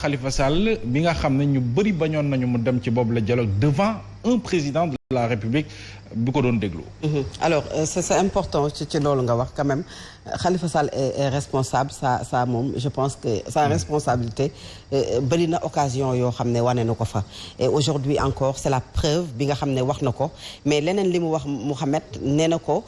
Khalifa Sall bi nga xam ne ñu bëri bañoon nañu mu dem ci boobu la dialogue devant un président de la République bi ko doon déglu. Alors c'est important ci loolu nga wax quand même Khalifa Sall est responsable ça moom je pense que sa responsabilité bëri na occasion yoo xam ne wane na ko fa et aujourd'hui encore c'est la preuve bi nga xam ne wax na ko mais leneen li mu wax Mouhamed nee na ko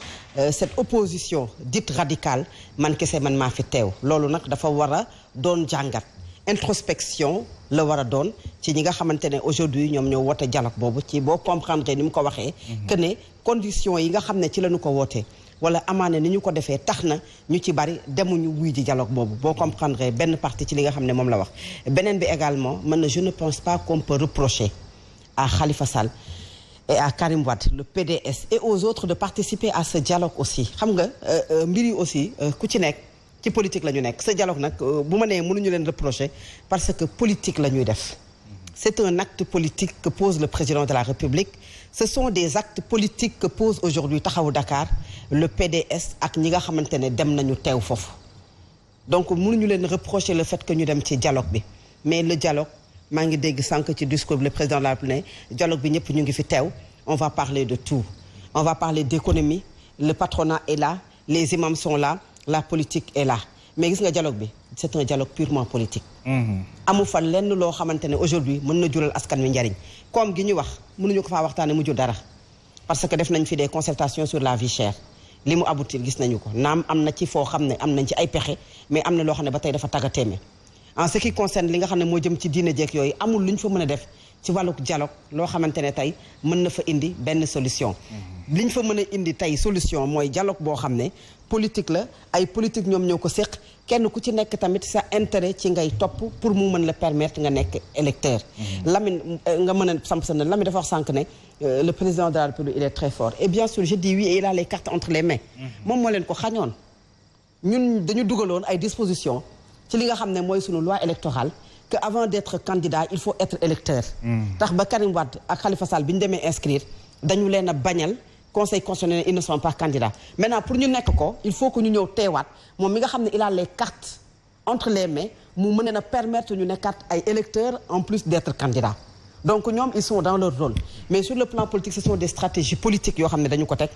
cette opposition dite radicale man kese man maa fi teew loolu nag dafa war a doon jàngat. Introspection la war a doon ci ñi nga xamante ne aujourd'hui ñoom ñoo woote dialogue boobu ci boo comprendre ni mu ko waxee que ne conditions yi nga xam ne ci la ñu ko wootee wala amaane ni ñu ko defee tax na ñu ci bari demuñu wuy ji dialogue boobu boo comprendre benn partie ci li nga xam ne moom la wax beneen bi également man na je ne pense pas qu'on peut reprocher à Khalifa Sall et à Karim Wade le PDS et aux autres de participer à ce dialogue aussi xam nga mbir yi aussi ku ci nekk ci politique la ñu nekk ce dialogue nag bu ma nee mënuñu leen reprocher parce que politique la ñuy def c'est un acte politique que pose le président de la République ce sont des actes politiques que pose aujourd'hui Taxawu Dakar le PDS ak ñi nga xamante ne dem nañu teew foofu donc mënuñu leen reprocher le fait que ñu dem ci dialogue bi mais le dialogue maa ngi dégg sànq ci discours bi le président de la République ne dialogue bi ñëpp ñu ngi fi teew on va parler de tout on va parler d'économie le patronat est là les imams sont là la politique est là mais gis nga dialogue bi c'est un dialogue purement politique amu fa lenn loo xamante ne aujourd'hui mën na jural askan wi njariñ comme gi ñu wax mënuñu ko faa waxtaane mu jur dara parce que def nañ fi des concertations sur la vie chère li mu aboutir gis nañu ko naam am na ci foo xam ne am nañ ci ay pexe mais am na loo xam ne ba tey dafa taggatéeme en ce qui concerne li nga xam ne moo jëm ci diine jeeg yooyu amul lu ñu fa mën a def ci wàllu dialogue loo xamante ne tey mën na fa indi benn solution li ñu fa mën a indi tey solution mooy dialogue boo xam ne politique la ay politique ñoom ñoo ko séq kenn ku ci nekk tamit sa intérêt ci ngay topp pour mu mën la permettre nga nekk électeur Lamine nga mën a samp sa ne Lamine dafa wax sànq ne le président de la République il est très fort et bien sûr je dis oui et il a les cartes entre les mains moom moo leen ko xañoon ñun dañu dugaloon ay dispositions ci li nga xam ne mooy sunu loi électorale que avant d'être candidat il faut être électeur tax ba Karim Wade ak Khalifa Sall bi ñu demee inscrire dañu leen a bañal conseil constitutionnel ils ne sont pas candidats maintenant pour ñu nekk ko il faut que ñu ñëw teewaat moom mi nga xam ne il a les cartes entre les mains mu mën na permettre ñu nekkaat ay électeurs en plus d'être candidats donc ñoom ils sont dans leur rôle mais sur le plan politique ce sont des stratégies politiques yoo xam ne dañu ko teg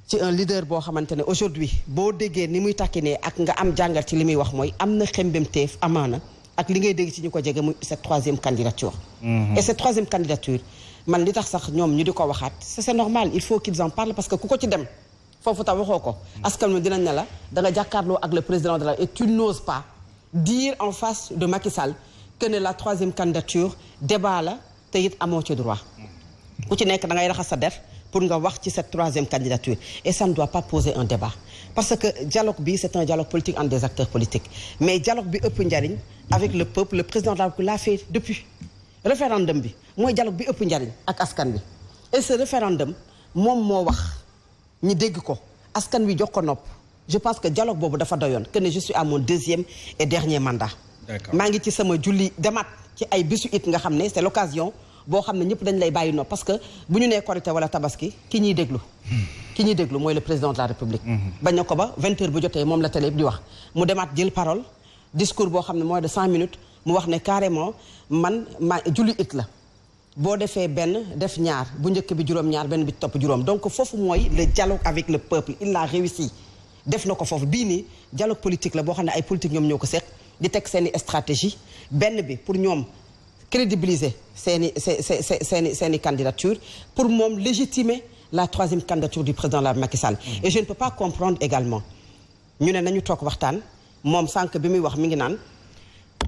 ci un leader boo xamante ne aujourd'hui boo déggee ni muy takkinee ak nga am jàngal ci li muy wax mooy am na xembemteef amaana ak li ngay dégg ci ñu ko jege muy cette troisième candidature et cette troisième candidature man li tax sax ñoom ñu di ko waxaat c'est normal il faut qu'ils en parlent parce que ku ko ci dem foofu tax waxoo ko askan wi dinañ ne la da nga jàkkaarloo ak le président de la et tu n'oses pas dire en face de Macky Sall que ne la troisième candidature débat la te it amoo ci droit ku ci nekk da ngay raxas sa def pour nga wax ci cette troisième candidature et ça ne doit pas poser un débat parce que dialogue bi c'est un dialogue politique entre des acteurs politiques mais dialogue bi ëpp njariñ avec le peuple le président de la République l'a fait depuis référendum bi mooy dialogue bi ëpp njariñ ak askan wi et ce référendum moom moo wax ñi dégg ko askan wi jox ko nopp je pense que dialogue boobu dafa doyoon que ne je suis à mon deuxième et dernier mandat maa ngi ci sama julli demaat ci ay bisu it nga xam ne c'est l'occasion boo xam ne ñëpp dañ lay bàyyi nopp parce que bu ñu nee Korité wala Tabaski ki ñuy déglu mooy le président de la République bañ na ko ba 20h bu jotee moom la télé di wax mu demaat jël parole discours boo xam ne moins de 100 minutes mu wax ne carrément man julli it la boo defee benn def ñaar bu njëkk bi juróom-ñaar benn bi topp juróom donc foofu mooy le dialogue avec le peuple il l'a réussi def na ko foofu bii nii dialogue politique la boo xam ne ay politique ñoom ñoo ko seq di teg seeni stratégie benn bi pour ñoom crédibiliser seeni candidature pour moom légitimer la troisième candidature du président la Macky Sall et je ne peux pas comprendre également ñu ne nañu toog waxtaan moom sànq bi muy wax mi ngi naan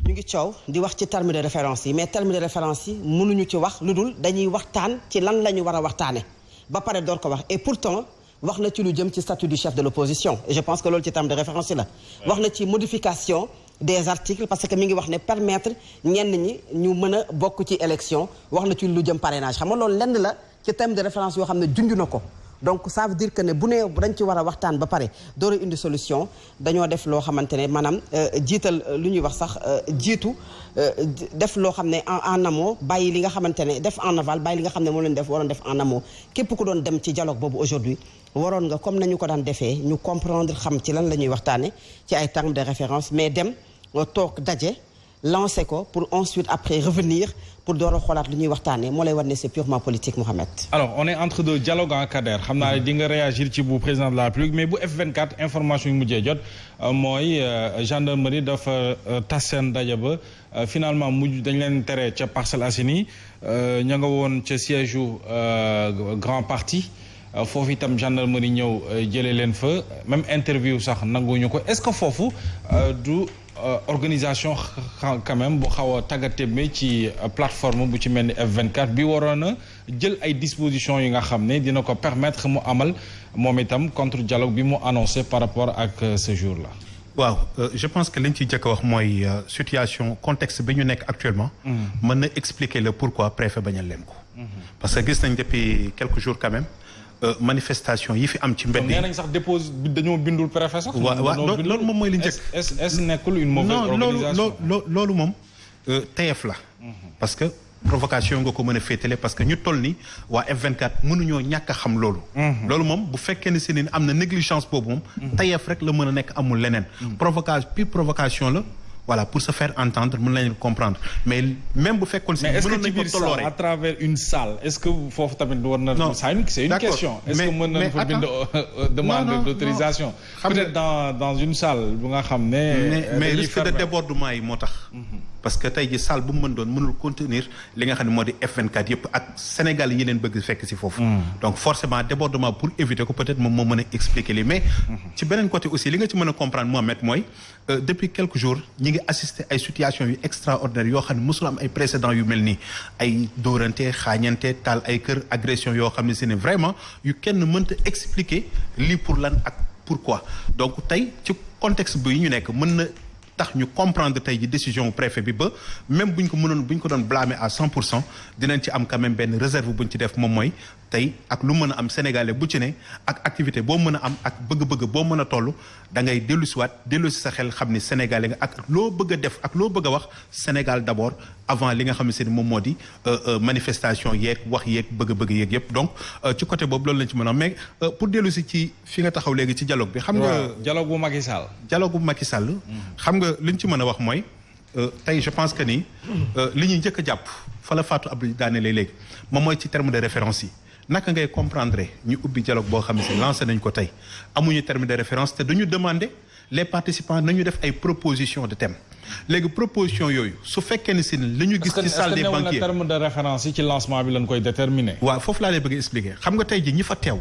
ñu ngi coow di wax ci terme de référence yi mais terme de référence yi mënuñu ci wax lu dul dañuy waxtaan ci lan la ñu war a waxtaane ba pare door ko wax et pourtant wax na ci lu jëm ci statut du chef de l'opposition et je pense que loolu ci terme de référence yi la wax na ci modification des articles parce que mi ngi wax ne permettre ñenn ñi ñu mën a bokk ci élection wax na ci lu jëm parrainage xam nga loolu lenn la ci terme de référence yoo xam ne junj na ko donc ça veut dire que ne bu nee dañ ci war a waxtaan ba pare door a indi solution dañoo def loo xamante ne maanaam jiital lu ñuy wax sax jiitu def loo xam ne en amont bàyyi li nga xamante ne def en aval bàyyi li nga xam ne moo leen def waroon def en amont képp ku doon dem ci dialogue boobu aujourd'hui waroon nga comme nañu ko daan defee ñu comprendre xam ci lan la ñuy waxtaane ci ay termes de référence mais dem toog daje lancer ko pour ensuite après revenir pour door a xoolaat lu ñuy waxtaanee moo lay wan ne c'est purement politique Mohamed. alors on est entre deux dialogues en Kader xam naa di nga réagir ci bu président de la République mais bu F24 information yu mujjee jot mooy gendarmerie dafa tas seen daje ba finalement mujj dañ leen tere ca Parcelles Assainies ña nga woon ca siège u grand parti foofu itam gendarmerie ñëw jëlee leen fa même interview sax nanguñu ko est-ce que foofu du organisation quand même bu xaw a tàggatémbe ci plateforme bu ci mel ni F24 bi waroon a jël ay dispositions yi nga xam ne dina ko permettre mu amal moom itam contre dialogue bi mu annoncé par rapport ak ce jour-là. waaw je pense que li ñu ciy jëkk a wax mooy situation contexte bi ñu nekk actuellement. mën na expliquer le pourquoi préfet bañal leen ko. parce que gis nañ depuis quelques jours quand même. manifestation yi fi am ci mbedd yi. nee nañ sax dépose dañoo bindul préfet sax. waaw loolu moom mooy li njëkk. est-ce nekkul une mauvaise organisation. loolu moom teyef la. parce que provocation nga ko mën a féetale parce que ñu toll ni waa F24 mënuñoo ñàkk a xam loolu. loolu moom bu fekkee ne si ni am na négligence boobu moom. teyef rek la mën a nekk amul leneen. provocation la. voilà pour se faire entendre mën nañu comprendre mais même bu fekkoon si. mais est-ce que ci biir salle à travers une salle est-ce que foofu tamit war na. non c'est une question. est-ce que mën nañu fa bind demande d'autorisation. peut-être dans une salle bu nga xam ne. mais risque de débordement yi moo tax. parce que tey ji salle bu mu mën doon mënul contenir li nga xam ne moo di F24 yëpp ak Sénégal yi leen bëgg fekk si foofu. donc forcément débordement pour éviter ko peut-être moom moo mën a expliquer li mais. ci beneen côté aussi li nga ci mën a comprendre Mohamed mooy depuis quelques jours ñi ngi assister ay situations yu extraordinaires yoo xam ne mosul am ay précédents yu mel nii ay dóorante xaañante taal ay kër agression yoo xam ne si ne vraiment yu kenn mënta expliquer lii pour lan ak pourquoi donc tey ci contexte bi ñu nekk mën na. tax ñu comprendre tey ji décision préfet bi ba même bu ñu ko doon blâmer à 100% dinañ ci am quand même benn réserve bu ñu ci def moom mooy tey ak lu mën a am sénégalais bu ci ne ak activité boo mën a am ak bëgg-bëgg boo mën a toll da ngay dellusi sa xel xam ni sénégalais nga ak loo bëgg a def ak loo bëgg a wax Sénégal d'abord avant li nga xam ne moom moo di manifestation yeeg wax yeeg bëgg-bëgg yeeg yëpp donc ci côté boobu loolu lañ ci mën a mais pour dellusi ci fi nga taxaw léegi ci dialogue bi. xam nga dialogue bu Macky Sall. dialogue bu Macky Sall. xam nga li ñu ci mën a wax mooy tey je pense que ni li ñuy njëkk a jàpp fa la Fatou Abdou daane léegi moom mooy ci terme de référence yi naka ngay comprendre ñu ubbi dialogue boo xam ne si lancé nañ ko tey amuñu terme de référence te duñu demander les participants nañu def ay propositions de thème léegi proposition yooyu su fekkee ne si li ñu gis ci salle des banquiers est-ce que terme de référence yi ci lancement bi lañ koy déterminer. waaw foofu laa lay bëgg expliquer xam nga tey ji ñi fa teew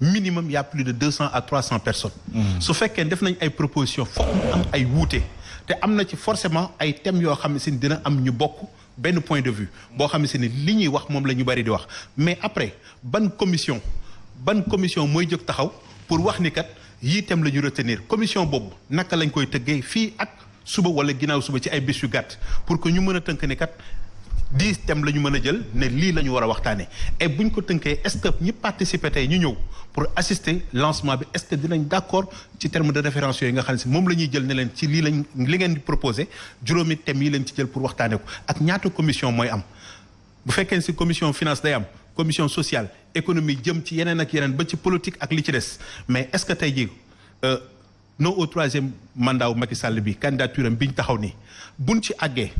minimum y a plus de 200 à 300 personnes. su fekkee def nañ ay propositions foog mu am ay wuute te am na ci forcément ay thèmes yoo xam ne si dina am ñu bokk benn point de vue boo xam ne si li ñuy wax moom la ñu bari di wax mais après ban commission mooy jóg taxaw pour wax ni kat yii thème la ñu retenir commission boobu naka lañ koy tëggee fii ak suba wala ginnaaw suba ci ay bés yu gàtt pour que ñu mën a tënk ni kat 10 thèmes la ñu mën a jël ne lii la ñu war a waxtaanee et buñ ko tënkee est-ce que ñi participer tey ñu ñëw pour assister lancement bi est-ce que dinañ d'accord ci terme de référence yooyu nga xam ne si moom la ñuy jël ne leen ci li ngeen di proposer juróomi thèmes yi leen ci jël pour waxtaanee ko ak ñaata commission mooy am bu fekkee ne si commission finance day am commission sociale économie jëm ci yeneen ak yeneen ba ci politique ak li ci des mais est-ce que tey jii non au 3e mandat wu Macky Sall bi candidature am bi ñu taxaw nii buñ ci àggee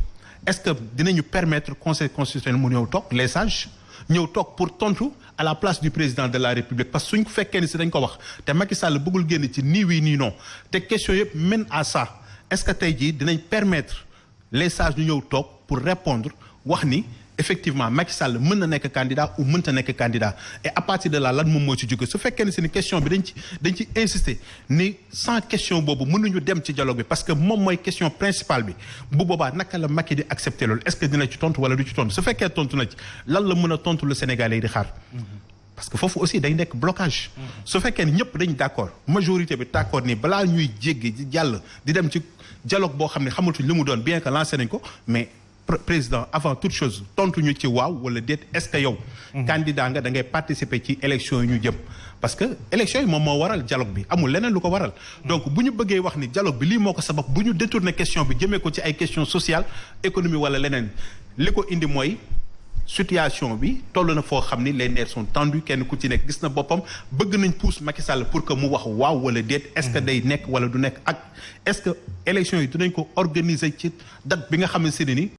est-ce que dinañu permettre conseil constitutionnel mu ñëw toog les sages ñëw toog pour tontu à la place du président de la république parce que suñ fekkee ni si dañ ko wax te Macky Sall bëggul génn ci nii oui nii non te question yëpp mène à ça est-ce que tey jii dinañ permettre les sages ñu ñëw toog pour répondre wax ni effectivement Macky Sall mën na nekk candidat ou mënta nekk candidat et à partir de là lan moom moo ci jóge su fekkee ne si ni question bi dañ ci insister ni sans question boobu mënuñu dem ci dialogue bi parce que moom mooy question principale bi bu boobaa naka la Macky di accepter loolu est-ce que dina ci tontu wala du ci tontu su fekkee tontu na ci lan la mën a tontu le Sénégalais yi di xaar parce que foofu aussi day nekk blocage su fekkee ne ñëpp dañ d'accord majorité bi d'accord ni balaa ñuy jéggi di jàll di dem ci dialogue boo xam ne xamatuñ li mu doon bien que lancé nañ ko mais président avant toute chose tontu ñu ci waaw wala déet est-ce que yow candidat nga da ngay participer ci élection yi ñu jëm parce que élection yi moom moo waral dialogue bi amul leneen lu ko waral donc bu ñu bëggee wax ni dialogue bi lii moo ko sabab bu ñu détourner question bi jëmee ko ci ay questions sociales économie wala leneen li ko indi mooy situation bi toll na foo xam ni les nerfs sont tendus kenn ku ci nekk gis na boppam bëgg nañ pousse Macky Sall pour que mu wax waaw wala déet. est-ce que day nekk wala du nekk ak est-ce que élection yi dinañ ko organiser ci date bi nga xamante ne ni.